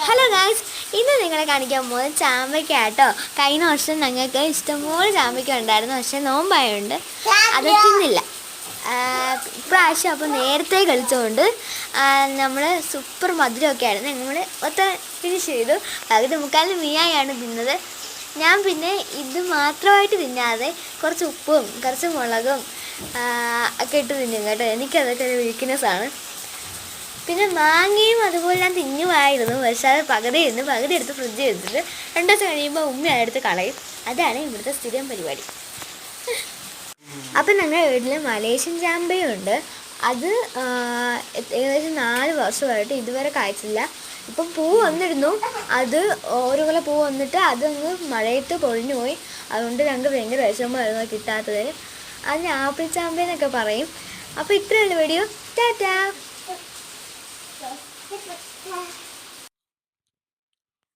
Hello guys, ഇന്ന് നിങ്ങളെ കാണിക്കാൻ പോകുന്നത് ചാമ്പയ്ക്ക കേട്ടോ. കഴിഞ്ഞ വർഷം ഞങ്ങൾക്ക് ഇഷ്ടംപോലെ ചാമ്പയ്ക്ക ഉണ്ടായിരുന്നു, പക്ഷെ നോമ്പായതുകൊണ്ട് അത് തിന്നില്ല. ഇപ്രാവശ്യം അപ്പോൾ നേരത്തെ കളിച്ചുകൊണ്ട് നമ്മൾ സൂപ്പർ മധുരമൊക്കെ ആയിരുന്നു. നമ്മൾ ഫിനിഷ് ചെയ്തു. പകുതി മുക്കാലും മിയായാണ് തിന്നത്. ഞാൻ പിന്നെ ഇത് മാത്രമായിട്ട് തിന്നാതെ കുറച്ച് ഉപ്പും കുറച്ച് മുളകും ഒക്കെ ഇട്ട് തിന്നും കേട്ടോ. എനിക്കതൊക്കെ ഒരു വീക്ക്നെസ്സാണ്. പിന്നെ മാങ്ങയും അതുപോലെ ഞാൻ തിന്നുമായിരുന്നു, പക്ഷെ അത് പകുതി എടുത്ത് ഫ്രിഡ്ജ് വെച്ചിട്ട് 2 ദിവസം കഴിയുമ്പോൾ ഉമ്മയെടുത്ത് കളയും. അതാണ് ഇവിടുത്തെ സ്ഥിരം പരിപാടി. അപ്പം ഞങ്ങളുടെ വീട്ടിൽ മലേഷ്യൻ ചാമ്പയുണ്ട്. അത് ഏകദേശം 4 വർഷമായിട്ട് ഇതുവരെ കായ്ച്ചില്ല. ഇപ്പം പൂ വന്നിരുന്നു. അത് ഒരു കൊല പൂ വന്നിട്ട് അതങ്ങ് മഴയത്ത് പൊഴിഞ്ഞു പോയി. അതുകൊണ്ട് ഞങ്ങൾക്ക് ഭയങ്കര വിഷമമായിരുന്നു കിട്ടാത്തത്. അതിന് ആപ്പിൾ ചാമ്പയെന്നൊക്കെ പറയും. അപ്പോൾ ഇത്രയുള്ള വീഡിയോ. ടാറ്റാ.